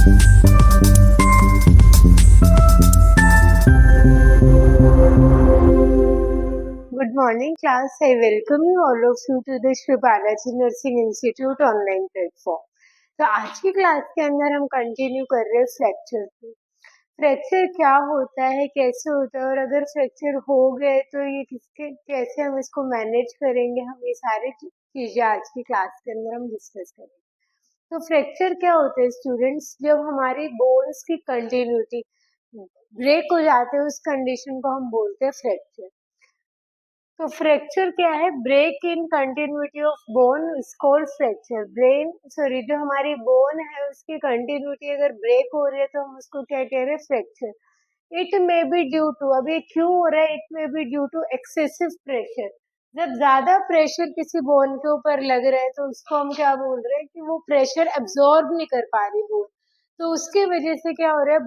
Good morning, class. I welcome you all of you to the Shri Balaji Nursing Institute online platform. तो आज की class के अंदर हम कंटिन्यू कर रहे हैं फ्रैक्चर को। फ्रैक्चर क्या होता है, कैसे होता है, और अगर फ्रैक्चर हो गए तो ये कैसे हम इसको मैनेज करेंगे, हम ये सारी चीजें आज की क्लास के अंदर हम डिस्कस करेंगे। तो फ्रैक्चर क्या होता है स्टूडेंट्स, जब हमारी बोन्स की कंटिन्यूटी ब्रेक हो जाते हैं, उस कंडीशन को हम बोलते हैं फ्रैक्चर। तो फ्रैक्चर क्या है? Break in continuity of bone is called fracture. जो हमारी बोन है उसकी कंटिन्यूटी अगर ब्रेक हो रही है तो हम उसको क्या कह रहे हैं? Fracture. It may be due to, अब ये क्यों हो रहा है? It may be due to excessive pressure. जब ज्यादा प्रेशर किसी बोन के ऊपर लग रहा है तो उसको हम क्या बोल रहे हैं कि वो प्रेशर एब्जॉर्ब नहीं कर पा रही बोन, तो उसकी वजह से क्या हो रहा है?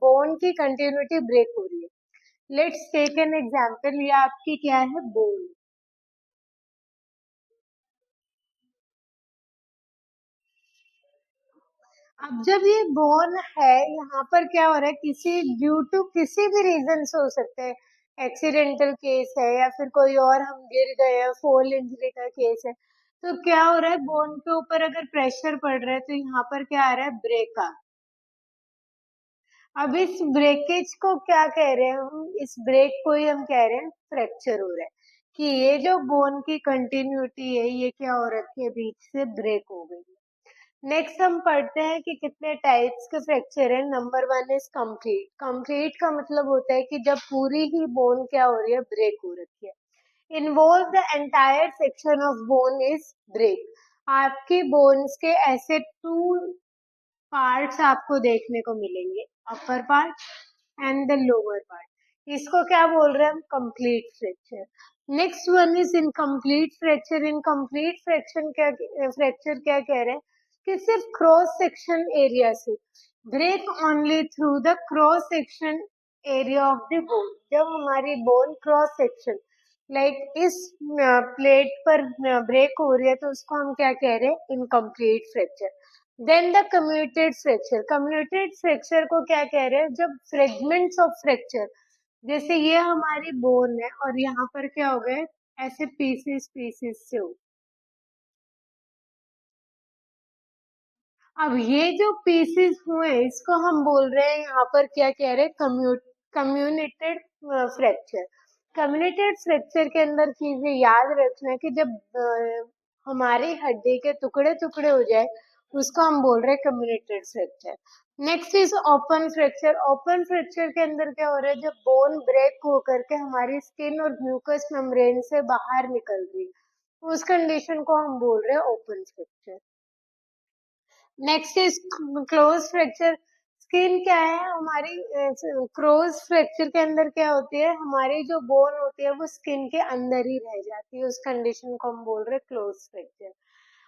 बोन की कंटिन्यूटी ब्रेक हो रही है। Let's take an example. ये आपकी क्या है? बोन। अब जब ये बोन है, यहाँ पर क्या हो रहा है? ड्यू टू किसी भी रीजन से हो सकता है, एक्सीडेंटल केस है या फिर कोई और हम गिर गए, फॉल इंजरी का केस है, तो क्या हो रहा है? बोन के ऊपर अगर प्रेशर पड़ रहा है तो यहाँ पर क्या आ रहा है? ब्रेक आ। अब इस ब्रेकेज को क्या कह रहे हैं हम? इस ब्रेक को ही हम कह रहे हैं फ्रैक्चर हो रहा है, कि ये जो बोन की कंटिन्यूटी है ये क्या हो रखी है? बीच से ब्रेक हो गई है। नेक्स्ट हम पढ़ते हैं कि कितने टाइप्स के फ्रैक्चर है। Number 1 is complete. कंप्लीट का मतलब होता है कि जब पूरी ही बोन क्या हो रही है? ब्रेक हो रखी है। Involve the entire section of bone is break. आपकी बोन्स के ऐसे टू पार्ट्स आपको देखने को मिलेंगे, upper part and the lower part. इसको क्या बोल रहे हैं हम? Complete fracture. Next one is incomplete fracture. Incomplete fracture क्या कह रहे हैं? कि सिर्फ क्रॉस सेक्शन एरिया से break only through the cross section area of the bone. जब हमारी बोन क्रॉस सेक्शन लाइक इस प्लेट पर ब्रेक हो रही है तो उसको हम क्या कह रहे हैं? Incomplete fracture. Then the comminuted fracture. Comminuted fracture को क्या कह रहे हैं? जब फ्रेगमेंट्स ऑफ फ्रैक्चर, जैसे ये हमारी बोन है और यहाँ पर क्या हो गए? ऐसे पीसेस पीसेस से हो। अब ये जो पीसेस हुए इसको हम बोल रहे हैं यहाँ पर क्या कह रहे हैं? Comminuted fracture. कम्यूनेटेड फ्रैक्चर के अंदर चीजें याद रखना है कि जब हमारी हड्डी के टुकड़े टुकड़े हो जाए उसको हम बोल रहे हैं comminuted fracture. Next is open fracture. Open fracture के अंदर क्या हो रहा है? जब बोन ब्रेक हो करके हमारी स्किन और म्यूकस मेम्ब्रेन से बाहर निकल रही है, उस कंडीशन को हम बोल रहे हैं open fracture. Next is close fracture. Skin क्या है हमारी? क्लोज फ्रैक्चर के अंदर क्या होती है? हमारी जो बोन होती है वो स्किन के अंदर ही रह जाती है, उस कंडीशन को हम बोल रहे हैं क्लोज फ्रैक्चर।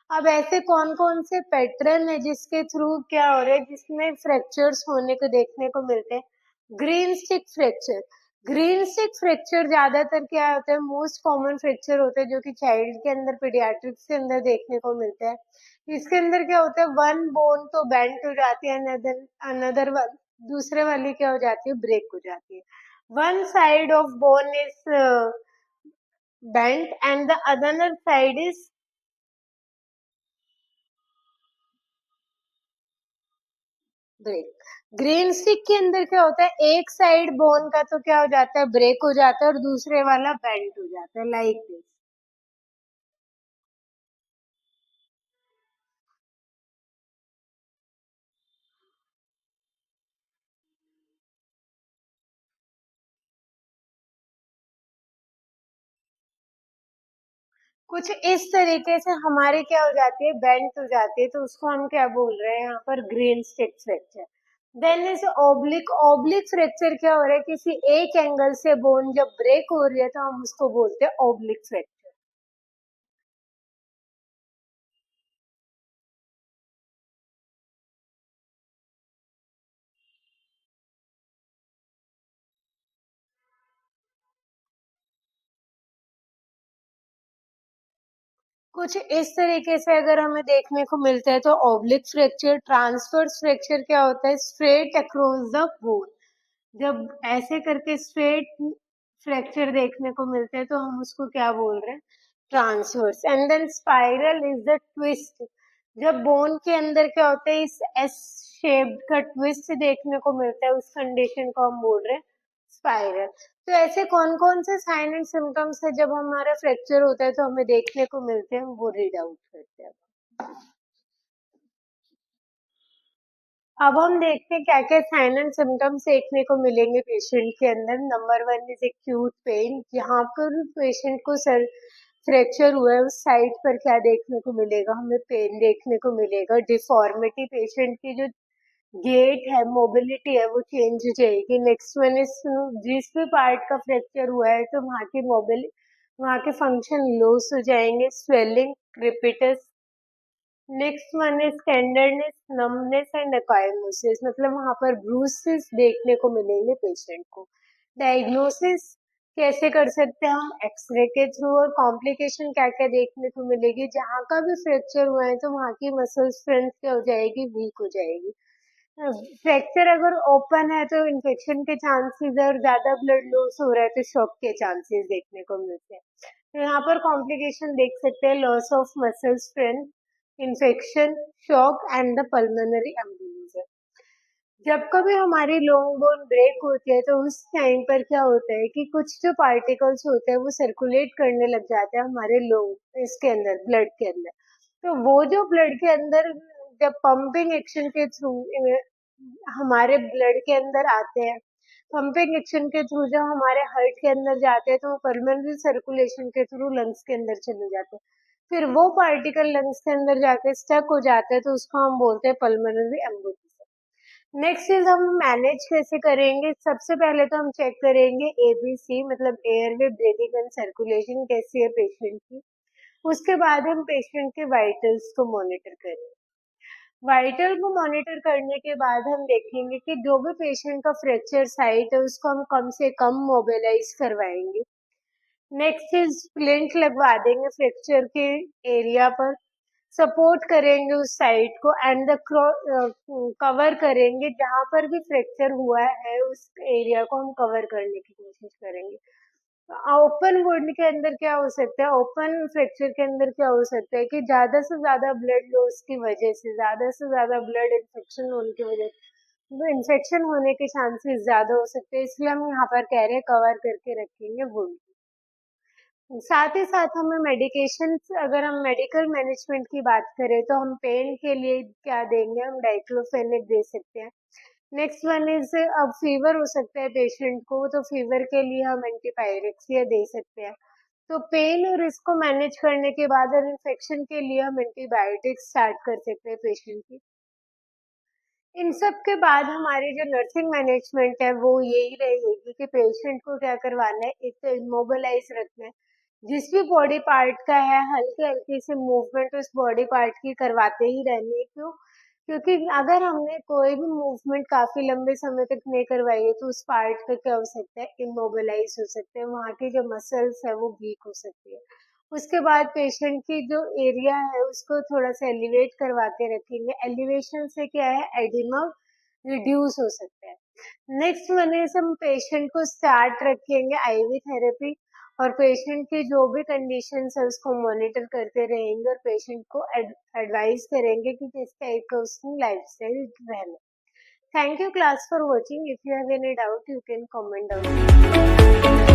अब ऐसे कौन कौन से पैटर्न है जिसके थ्रू क्या हो रहा है, जिसमें फ्रैक्चर्स होने को देखने को मिलते हैं? Green stick fracture. Green stick fracture ज्यादातर क्या होता है? मोस्ट कॉमन फ्रैक्चर होता है जो कि चाइल्ड के अंदर, पीडियाट्रिक्स के अंदर देखने को मिलता है। इसके अंदर क्या होता है? वन बोन तो बेंट हो जाती है, अनदर अनदर दूसरे वाली क्या हो जाती है? ब्रेक हो जाती है। One side of bone is bent and the other side is break. Greenstick के अंदर क्या होता है? एक साइड बोन का तो क्या हो जाता है? ब्रेक हो जाता है और दूसरे वाला बेंट हो जाता है, लाइक दिस। कुछ इस तरीके से हमारी क्या हो जाती है? बेंट हो जाती है, तो उसको हम क्या बोल रहे हैं यहाँ पर? Greenstick fracture. Then is oblique. Oblique fracture क्या हो रहा है? किसी एक एंगल से बोन जब ब्रेक हो रही है तो हम उसको बोलते हैं ओब्लिक फ्रैक्चर। कुछ इस तरीके से अगर हमें देखने को मिलता है तो ऑब्लिक फ्रैक्चर, ट्रांसवर्स फ्रैक्चर क्या होता है, स्ट्रेट अक्रॉस द बोन। जब ऐसे करके स्ट्रेट फ्रैक्चर देखने को मिलते हैं तो हम उसको क्या बोल रहे हैं, transverse. And then spiral is the twist. जब बोन के अंदर क्या होता है, इस एस शेप्ड का ट्विस्ट देखने को मिलता है, उस कंडीशन को हम बोल रहे हैं स्पाइरल। तो ऐसे कौन कौन से साइन एंड सिम्टम्स है जब हमारा फ्रैक्चर होता है तो हमें देखने को मिलते हैं, वो रीड आउट करते हैं। अब हम देखते हैं क्या क्या साइन एंड सिम्टम्स देखने को मिलेंगे पेशेंट के अंदर। Number 1 is acute pain. जहाँ पर पेशेंट को सर फ्रैक्चर हुआ है उस साइड पर क्या देखने को मिलेगा, हमें पेन देखने को मिलेगा। डिफॉर्मिटी, पेशेंट की जो गेट है, मोबिलिटी है, वो चेंज हो जाएगी। नेक्स्ट वन इज जिस भी पार्ट का फ्रैक्चर हुआ है तो वहाँ के फंक्शन लॉस हो जाएंगे। Swelling, crepitus. Next one is tenderness, numbness and ecchymosis, मतलब वहां पर ब्रूसेस देखने को मिलेंगे पेशेंट को। डायग्नोसिस कैसे कर सकते हैं हम, एक्सरे के थ्रू। और कॉम्प्लिकेशन क्या क्या देखने को मिलेगी, जहाँ का भी फ्रैक्चर हुआ है तो वहाँ की मसल स्ट्रेंथ क्या हो जाएगी, वीक हो जाएगी। फ्रैक्चर अगर ओपन है तो इन्फेक्शन के चांसेस है, और ज्यादा ब्लड लॉस हो रहा है तो शॉक के चांसेस देखने को मिलते हैं। तो यहाँ पर कॉम्प्लिकेशन देख सकते हैं, loss of muscle strength, infection, shock and the pulmonary embolism. जब कभी हमारी लॉन्ग बोन ब्रेक होती है तो उस टाइम पर क्या होता है कि कुछ जो पार्टिकल्स होते हैं वो सर्कुलेट करने लग जाते हैं हमारे लॉन्ग इसके अंदर, ब्लड के अंदर। तो वो जो ब्लड के अंदर जब पंपिंग एक्शन के थ्रू हमारे ब्लड के अंदर आते हैं, पंपिंग एक्शन के थ्रू जब हमारे हार्ट के अंदर जाते हैं तो वो पल्मोनरी सर्कुलेशन के थ्रू लंग्स के अंदर चले जाते हैं। फिर वो पार्टिकल लंग्स के अंदर जाके स्टक हो जाते हैं तो उसको हम बोलते हैं पल्मोनरी एम्बोलिज्म। नेक्स्ट चीज हम मैनेज कैसे करेंगे, सबसे पहले तो हम चेक करेंगे एबीसी, मतलब एयरवे, ब्रीदिंग एंड सर्कुलेशन कैसी है पेशेंट की। उसके बाद हम पेशेंट के वाइटल्स को मॉनिटर करेंगे। वाइटल को मॉनिटर करने के बाद हम देखेंगे कि जो भी पेशेंट का फ्रैक्चर साइट है उसको हम कम से कम मोबिलाइज करवाएंगे। नेक्स्ट इज स्प्लिंट लगवा देंगे फ्रैक्चर के एरिया पर, सपोर्ट करेंगे उस साइड को, एंड द कवर करेंगे। जहां पर भी फ्रैक्चर हुआ है उस एरिया को हम कवर करने की कोशिश करेंगे। ओपन वुंड के अंदर क्या हो सकता है, ओपन फ्रैक्चर के अंदर क्या हो सकता है कि ज्यादा से ज्यादा ब्लड लॉस की वजह से, ज्यादा से ज्यादा ब्लड इन्फेक्शन होने की वजह से, तो इन्फेक्शन होने के चांसेस ज्यादा हो सकते हैं। इसलिए हम यहाँ पर कह रहे हैं कवर करके रखेंगे वुंड। साथ ही साथ हमें मेडिकेशन, अगर हम मेडिकल मैनेजमेंट की बात करें तो हम पेन के लिए क्या देंगे, हम डाइक्लोफेनेक दे सकते हैं। नेक्स्ट वन इज, अब फीवर हो सकता है पेशेंट को, तो फीवर के लिए हम एंटीपायरेक्सिया दे सकते हैं। तो पेन और इसको मैनेज करने के बाद और इन्फेक्शन के लिए हम एंटीबायोटिक स्टार्ट कर सकते हैं पेशेंट की। इन सब के बाद हमारी जो नर्सिंग मैनेजमेंट है वो यही रहेगी कि पेशेंट को क्या करवाना है, एक तो इमोबिलाइज रखना है। जिस भी बॉडी पार्ट का है हल्के हल्के से मूवमेंट उस बॉडी पार्ट की करवाते ही रहने। क्यों, क्योंकि अगर हमने कोई भी मूवमेंट काफी लंबे समय तक नहीं करवाई है तो उस पार्ट का क्या हो सकता है, इमोबिलाइज हो सकते हैं, वहाँ की जो मसल्स है वो वीक हो सकती है। उसके बाद पेशेंट की जो एरिया है उसको थोड़ा सा एलिवेट करवाते रखेंगे। एलिवेशन से क्या है, एडिमा रिड्यूस हो सकता है। नेक्स्ट वन इज, हम पेशेंट को स्टार्ट रखेंगे आईवी थेरेपी, और पेशेंट की जो भी कंडीशन है उसको मॉनिटर करते रहेंगे और पेशेंट को एडवाइस करेंगे कि किस टाइप का उसकी लाइफ स्टाइल रहना। Thank you class for watching. If you have any doubt you can comment down.